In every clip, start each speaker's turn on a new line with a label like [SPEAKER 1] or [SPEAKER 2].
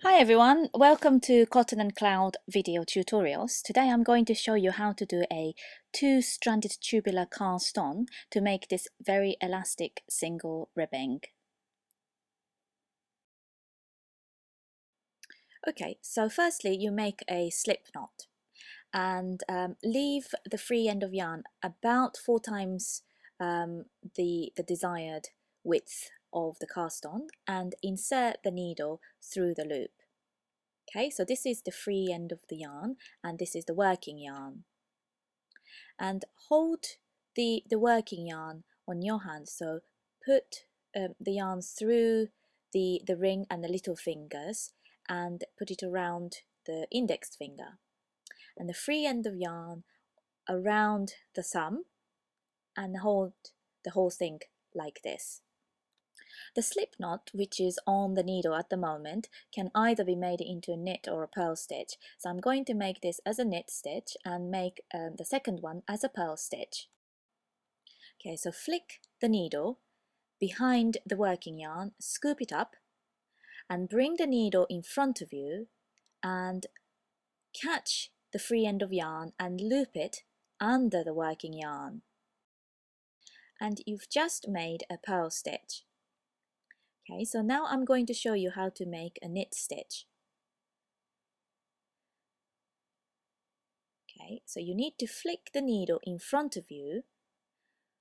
[SPEAKER 1] Hi everyone, welcome to Cotton and Cloud video tutorials. Today I'm going to show you how to do a two-stranded tubular cast on to make this very elastic single ribbing. Okay, so firstly you make a slip knot and leave the free end of yarn about 4 times the desired width of the cast on and insert the needle through the loop. Okay, so this is the free end of the yarn and this is the working yarn. And hold the working yarn on your hand. So put the yarn through the ring and the little fingers and put it around the index finger. And the free end of yarn around the thumb and hold the whole thing like this. The slip knot, which is on the needle at the moment, can either be made into a knit or a purl stitch. So I'm going to make this as a knit stitch and make the second one as a purl stitch. Okay, so flick the needle behind the working yarn, scoop it up and bring the needle in front of you and catch the free end of yarn and loop it under the working yarn. And you've just made a purl stitch. Okay, so now I'm going to show you how to make a knit stitch. Okay, so you need to flick the needle in front of you,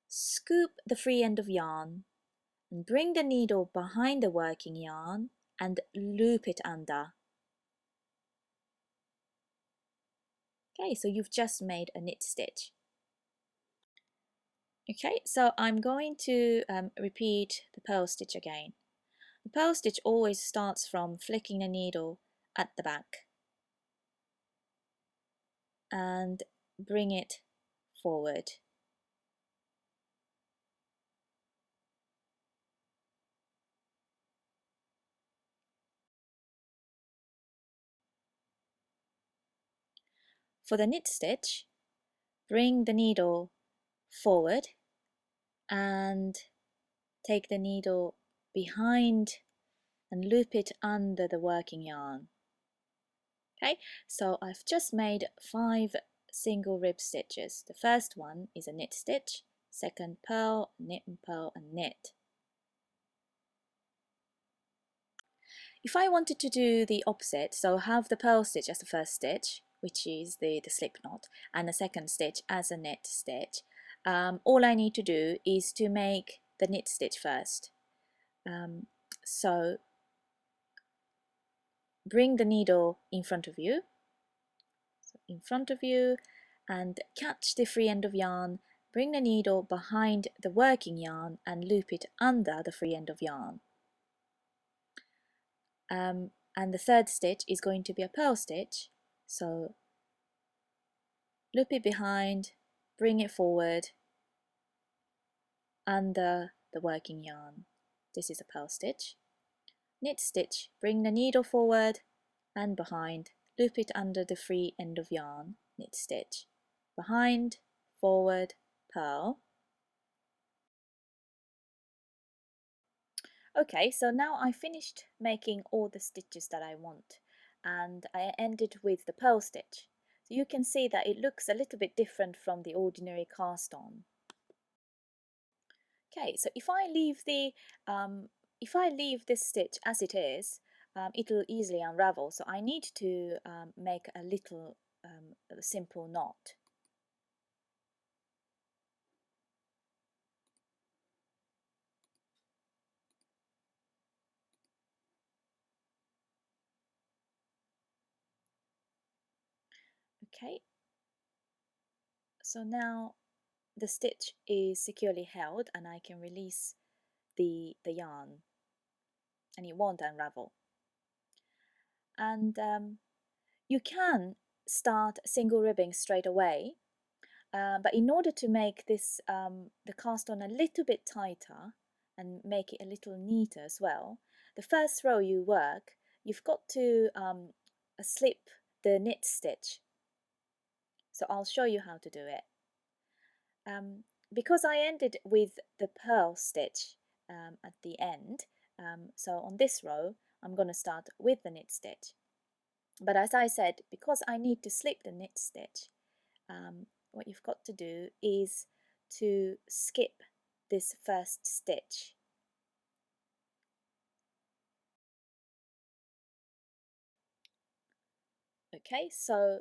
[SPEAKER 1] scoop the free end of yarn, and bring the needle behind the working yarn and loop it under. Okay, so you've just made a knit stitch. Okay, so I'm going to repeat the purl stitch again. The purl stitch always starts from flicking the needle at the back and bring it forward. For the knit stitch, bring the needle forward and take the needle behind and loop it under the working yarn. Okay, so I've just made 5 single rib stitches. The first one is a knit stitch, second purl, knit and purl and knit. If I wanted to do the opposite, so have the purl stitch as the first stitch, which is the slip knot, and the second stitch as a knit stitch, all I need to do is to make the knit stitch first. So bring the needle in front of you, and catch the free end of yarn, bring the needle behind the working yarn and loop it under the free end of yarn. And the third stitch is going to be a purl stitch, so loop it behind, bring it forward under the working yarn. This is a purl stitch. Knit stitch, bring the needle forward and behind, loop it under the free end of yarn, knit stitch, behind, forward, purl. Okay, so now I finished making all the stitches that I want and I ended with the purl stitch. So you can see that it looks a little bit different from the ordinary cast on. Okay, so if I leave this stitch as it is, it'll easily unravel. So I need to make a little simple knot. Okay, so now the stitch is securely held and I can release the yarn and it won't unravel. And you can start single ribbing straight away, but in order to make this the cast on a little bit tighter and make it a little neater as well, the first row you work, you've got to slip the knit stitch. So I'll show you how to do it. Because I ended with the purl stitch at the end, so on this row I'm going to start with the knit stitch. But as I said, because I need to slip the knit stitch, what you've got to do is to skip this first stitch. Okay, so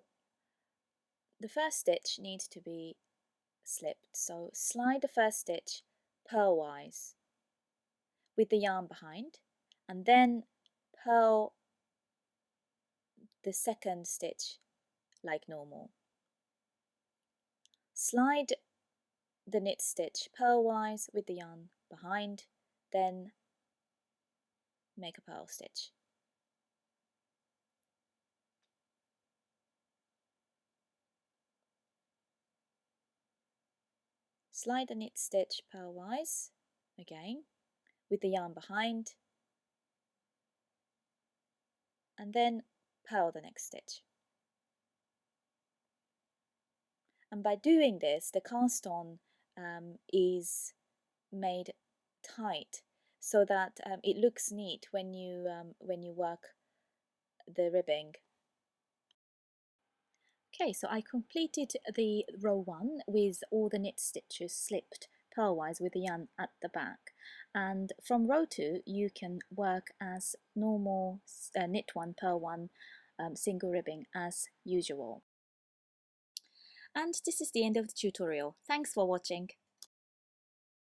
[SPEAKER 1] the first stitch needs to be slipped, so slide the first stitch purlwise with the yarn behind, and then purl the second stitch like normal. Slide the knit stitch purlwise with the yarn behind, then make a purl stitch. Slide the knit stitch purlwise again with the yarn behind, and then purl the next stitch. And by doing this, the cast on is made tight so that it looks neat when you work the ribbing. Okay, so I completed the row 1 with all the knit stitches slipped purlwise with the yarn at the back, and from row 2 you can work as normal knit 1 purl 1 single ribbing as usual. And this is the end of the tutorial. Thanks for watching.